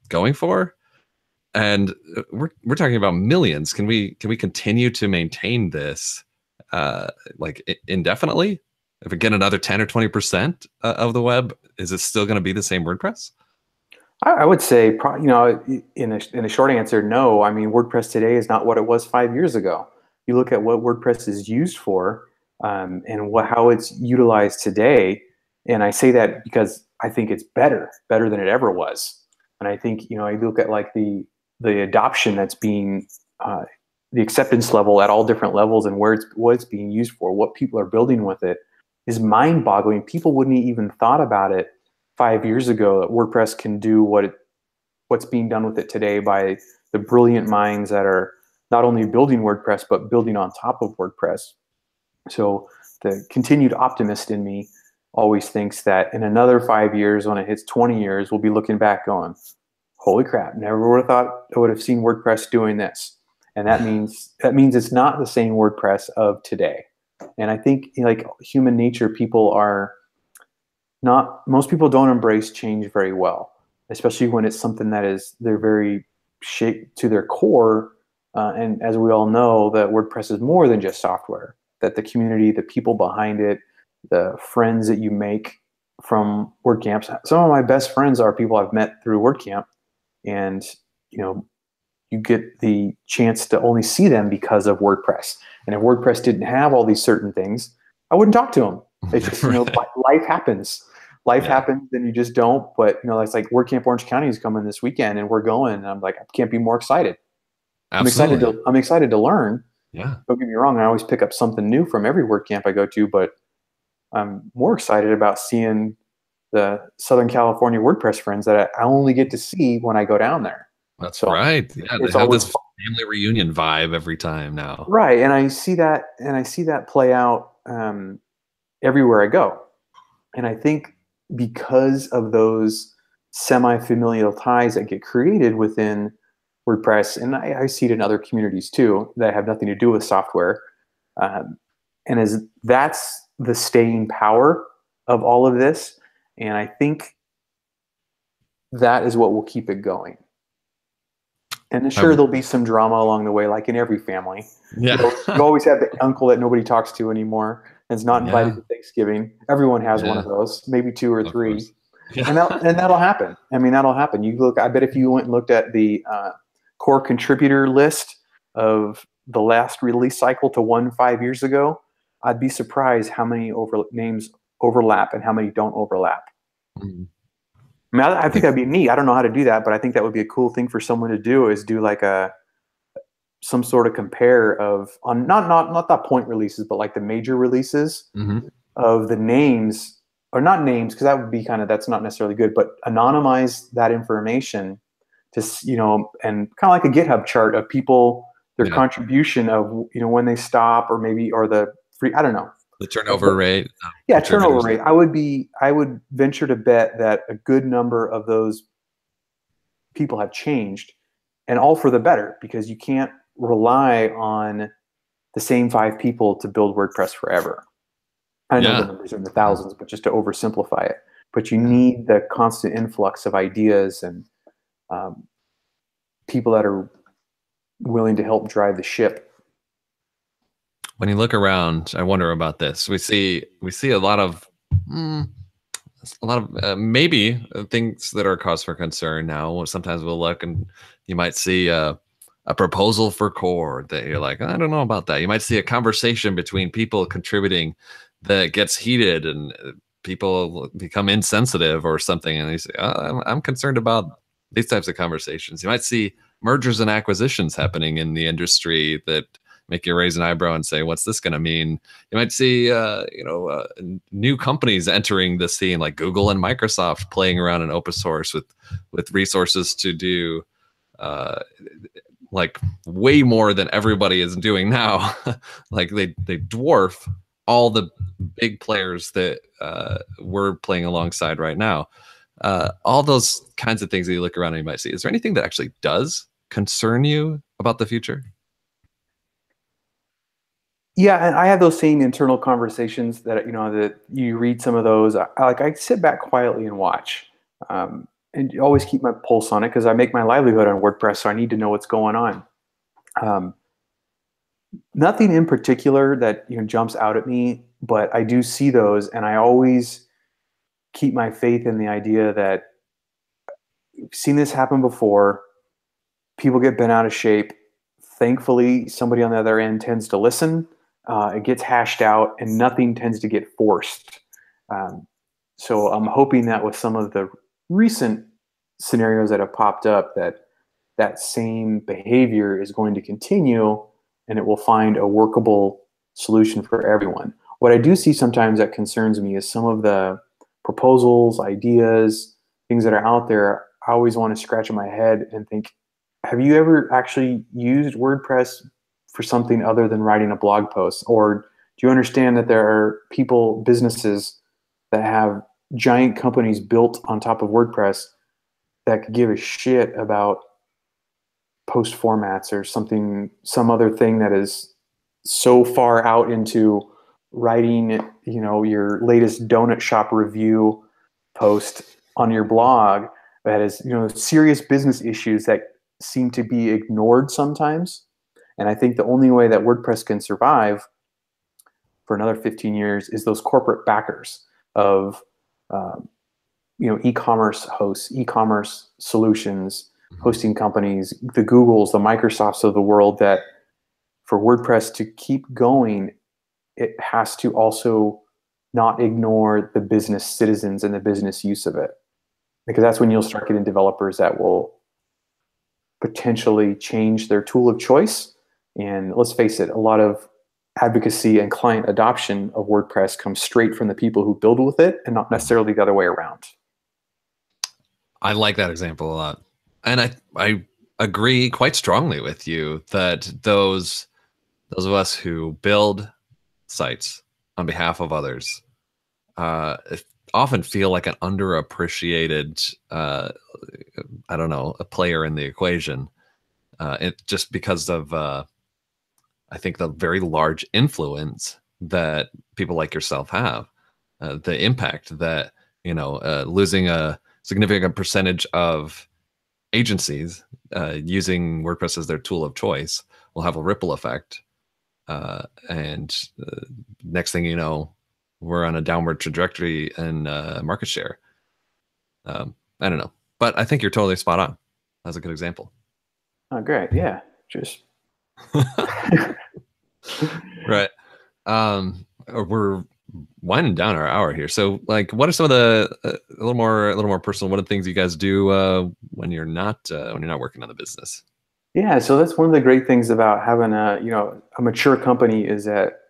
going for. And we're talking about millions. Can we continue to maintain this like indefinitely? If we get another 10 or 20% of the web, is it still going to be the same WordPress? I would say, in a short answer, no. I mean, WordPress today is not what it was 5 years ago. You look at what WordPress is used for, and how it's utilized today, and I say that because I think it's better than it ever was. And I think, I look at like the adoption that's being, the acceptance level at all different levels, and what it's being used for, what people are building with it, is mind-boggling. People wouldn't even thought about it 5 years ago, that WordPress can do what's being done with it today by the brilliant minds that are not only building WordPress, but building on top of WordPress. So the continued optimist in me always thinks that in another 5 years, when it hits 20 years, we'll be looking back going, holy crap, never would have thought I would have seen WordPress doing this. And that means it's not the same WordPress of today. And I think, like human nature, most people don't embrace change very well, especially when it's something that they're very shaped to their core. And as we all know, that WordPress is more than just software, that the community, the people behind it, the friends that you make from WordCamps. Some of my best friends are people I've met through WordCamp, and you get the chance to only see them because of WordPress. And if WordPress didn't have all these certain things, I wouldn't talk to them. It's just, life happens. Life happens, and you just don't. But it's like WordCamp Orange County is coming this weekend, and we're going. And I'm like, I can't be more excited. Absolutely. I'm excited to learn. Yeah. Don't get me wrong. I always pick up something new from every WordCamp I go to, but I'm more excited about seeing the Southern California WordPress friends that I only get to see when I go down there. That's right. Yeah, they have this family reunion vibe every time now. Right, and I see that play out everywhere I go. And I think because of those semi-familial ties that get created within WordPress, and I see it in other communities too that have nothing to do with software, and that's the staying power of all of this. And I think that is what will keep it going. And sure, there'll be some drama along the way, like in every family. Yeah. You always have the uncle that nobody talks to anymore and is not invited to Thanksgiving. Everyone has one of those, maybe 2 or 3. Yeah. And that'll happen. I mean, that'll happen. I bet if you went and looked at the core contributor list of the last release cycle to 5 years ago, I'd be surprised how many names overlap and how many don't overlap. Mm-hmm. I mean, I think that'd be neat. I don't know how to do that, but I think that would be a cool thing for someone to do, is do like some sort of compare of not the point releases, but like the major releases of the names, or not names, because that would be that's not necessarily good, but anonymize that information to, and kind of like a GitHub chart of people, their contribution of, when they stop, or the free, I don't know. The turnover rate. Yeah, turnover rate. I would venture to bet that a good number of those people have changed, and all for the better, because you can't rely on the same 5 people to build WordPress forever. I know the numbers are in the thousands, but just to oversimplify it. But you need the constant influx of ideas and people that are willing to help drive the ship. When you look around, I wonder about this. We see a lot of maybe things that are cause for concern now. Sometimes we'll look and you might see a proposal for core that you're like, I don't know about that. You might see a conversation between people contributing that gets heated and people become insensitive or something. And you say, I'm concerned about these types of conversations. You might see mergers and acquisitions happening in the industry that make you raise an eyebrow and say, "What's this going to mean?" You might see, new companies entering the scene, like Google and Microsoft, playing around in open source with resources to do uh, like way more than everybody is doing now. Like they dwarf all the big players that we're playing alongside right now. All those kinds of things that you look around and you might see. Is there anything that actually does concern you about the future? Yeah, and I have those same internal conversations that that you read some of those. I sit back quietly and watch, and always keep my pulse on it because I make my livelihood on WordPress, so I need to know what's going on. Um, Nothing in particular that jumps out at me, but I do see those, and I always keep my faith in the idea that I've seen this happen before. People get bent out of shape. Thankfully, somebody on the other end tends to listen. It gets hashed out, and nothing tends to get forced. Um, so I'm hoping that with some of the recent scenarios that have popped up, that that same behavior is going to continue, and it will find a workable solution for everyone. What I do see sometimes that concerns me is some of the proposals, ideas, things that are out there. I always want to scratch my head and think, have you ever actually used WordPress for something other than writing a blog post? Or do you understand that there are people, businesses that have giant companies built on top of WordPress that could give a shit about post formats or something, some other thing that is so far out into writing, your latest donut shop review post on your blog that is, serious business issues that seem to be ignored sometimes. And I think the only way that WordPress can survive for another 15 years is those corporate backers of, e-commerce hosts, e-commerce solutions, hosting companies, the Googles, the Microsofts of the world, that for WordPress to keep going, it has to also not ignore the business citizens and the business use of it. Because that's when you'll start getting developers that will potentially change their tool of choice. And let's face it, a lot of advocacy and client adoption of WordPress comes straight from the people who build with it and not necessarily the other way around. I like that example a lot. And I agree quite strongly with you that those of us who build sites on behalf of others often feel like an underappreciated, I don't know, a player in the equation. It just because of I think the very large influence that people like yourself have, the impact that losing a significant percentage of agencies using WordPress as their tool of choice will have a ripple effect. And next thing you know, we're on a downward trajectory in market share. I don't know, but I think you're totally spot on. That's a good example. Oh, great. Yeah. Just Right. We're winding down our hour here. So, like, what are some of the a little more personal? What are the things you guys do when you're not working on the business? Yeah, so that's one of the great things about having a mature company is that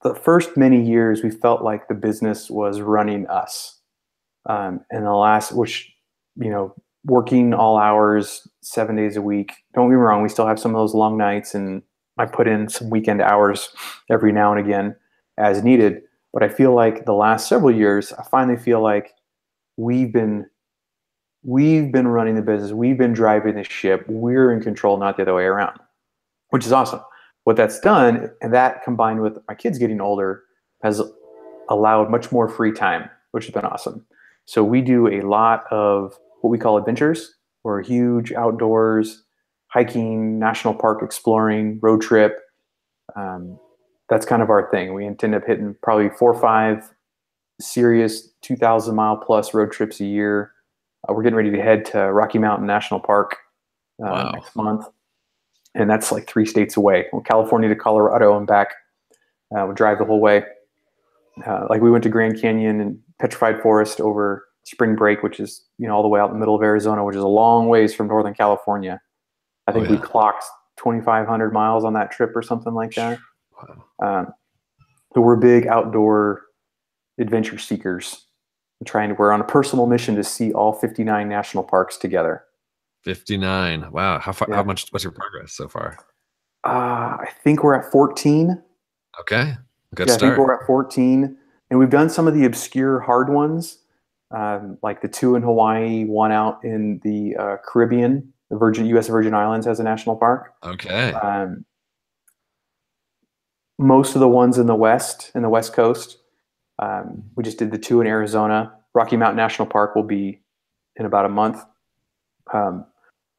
the first many years we felt like the business was running us, and the last, which working all hours, 7 days a week. Don't get me wrong, we still have some of those long nights, and I put in some weekend hours every now and again as needed. But I feel like the last several years, I finally feel like we've been running the business. We've been driving the ship. We're in control, not the other way around, which is awesome. What that's done, and that combined with my kids getting older, has allowed much more free time, which has been awesome. So we do a lot of what we call adventures. We're huge outdoors, hiking, national park exploring, road trip. Um, that's kind of our thing. We end up hitting probably 4 or 5 serious 2,000-mile plus road trips a year. We're getting ready to head to Rocky Mountain National Park Wow. next month, and that's like 3 states away. Well, California to Colorado and back. We'll drive the whole way. Like we went to Grand Canyon and Petrified Forest over spring break, which is all the way out in the middle of Arizona, which is a long ways from Northern California. I think we clocked 2,500 miles on that trip or something like that. Wow. So we're big outdoor adventure seekers. We're on a personal mission to see all 59 national parks together. 59. Wow. How far, how Yeah. much, what's your progress so far? I think we're at 14. Okay. Good Yeah, I think start. we're at 14. And we've done some of the obscure hard ones, like the 2 in Hawaii, 1 out in the Caribbean. The U.S. Virgin Islands has a national park. Okay. Um, most of the ones in the West Coast. We just did the 2 in Arizona. Rocky Mountain National Park will be in about a month. Um,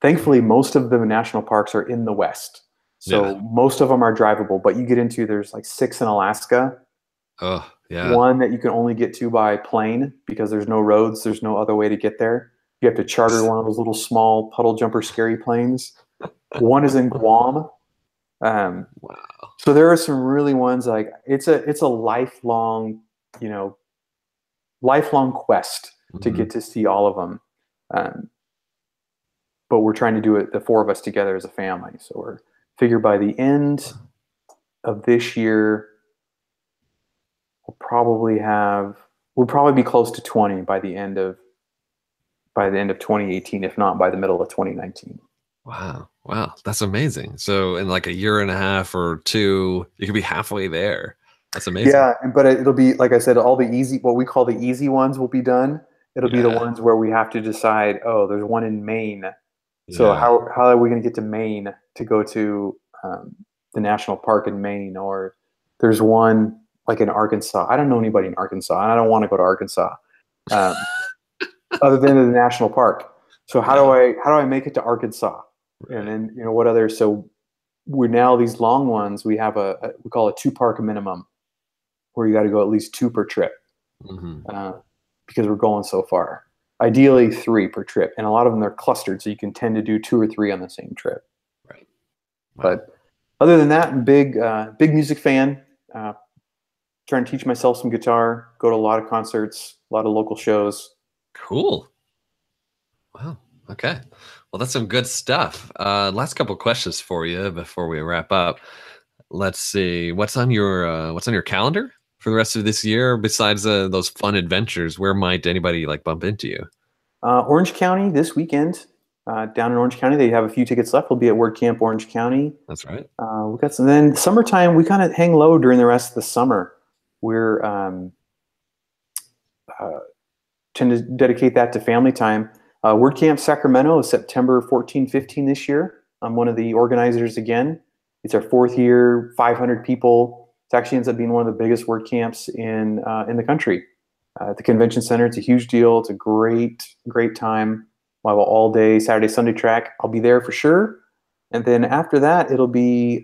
Thankfully, most of the national parks are in the West. Yeah. So most of them are drivable, but you get into, there's like 6 in Alaska, Oh, yeah. 1 that you can only get to by plane because there's no roads, there's no other way to get there. You have to charter one of those little small puddle jumper scary planes. 1 is in Guam. Um, Wow. so there are some really ones like it's a lifelong, you know, lifelong quest to Mhm. get to see all of them. Um, but we're trying to do it, the 4 of us together as a family. So we're figure by the end of this year, we'll probably be close to 20 by the end of 2018, if not by the middle of 2019. Wow. Wow. That's amazing. So in like a year and a half or two, you could be halfway there. That's amazing. Yeah, but it'll be like I said, all the easy, what we call the easy ones, will be done. It'll be the Yeah. ones where we have to decide. Oh, there's 1 in Maine. So Yeah. how are we going to get to Maine to go to the national park in Maine? Or there's 1 like in Arkansas. I don't know anybody in Arkansas, and I don't want to go to Arkansas, um, other than the national park. So Yeah. how do I make it to Arkansas? And Right. then what other? So we're now these long ones. We have we call a 2 park minimum, where you got to go at least 2 per trip, Hmm. uh, because we're going so far. Ideally 3 per trip, and a lot of them are clustered, so you can tend to do 2 or 3 on the same trip. Right. Wow. But other than that, big music fan. Uh, Trying to teach myself some guitar. Go to a lot of concerts, a lot of local shows. Cool. Wow. Okay. Well, that's some good stuff. Last couple questions for you before we wrap up. Let's see. What's on your calendar for the rest of this year besides those fun adventures? Where might anybody like bump into you? Orange County this weekend. Down in Orange County, they have a few tickets left. We'll be at WordCamp Orange County. That's right. We got some. Then summertime, we kind of hang low during the rest of the summer. We're uh, tend to dedicate that to family time. WordCamp Sacramento is September 14, 15 this year. I'm one of the organizers again. It's our 4th year, 500 people. It actually ends up being one of the biggest WordCamps in the country. At the convention center, it's a huge deal. It's a great time. We'll have an all-day Saturday, Sunday track. I'll be there for sure. And then after that, it'll be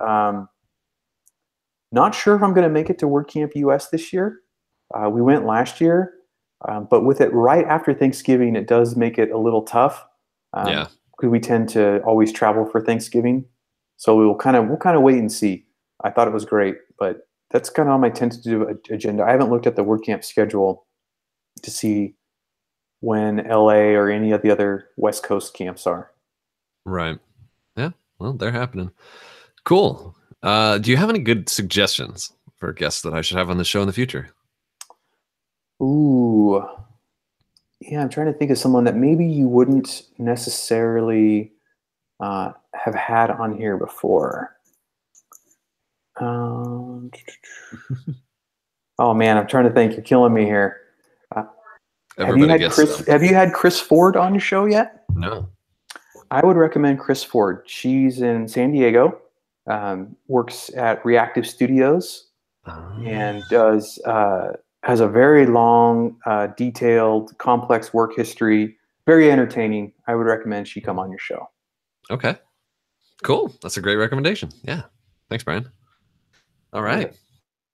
not sure if I'm going to make it to WordCamp US this year. We went last year, but with it right after Thanksgiving, it does make it a little tough, Yeah. because we tend to always travel for Thanksgiving. So we'll kind of wait and see. I thought it was great, but that's kind of on my tentative agenda. I haven't looked at the WordCamp schedule to see when LA or any of the other West Coast camps are. Right. Yeah. Well, they're happening. Cool. Do you have any good suggestions for guests that I should have on the show in the future? Ooh, yeah, I'm trying to think of someone that maybe you wouldn't necessarily have had on here before. Um, oh man, I'm trying to think. You're killing me here. Uh, Everybody gets some. Have you had Chris Ford on your show yet? No. I would recommend Chris Ford. She's in San Diego, works at Reactive Studios, Oh, and does has a very long, detailed, complex work history. Very entertaining. I would recommend she come on your show. okay. Cool. That's a great recommendation. Yeah. Thanks, Brian. All All right. right.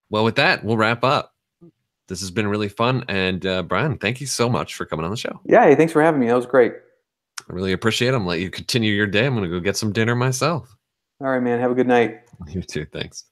Well, with that, we'll wrap up. This has been really fun. And Brian, thank you so much for coming on the show. Yeah. Hey, thanks for having me. That was great. I really appreciate it. I'm gonna let you continue your day. I'm going to go get some dinner myself. All right, man. Have a good night. You too. Thanks.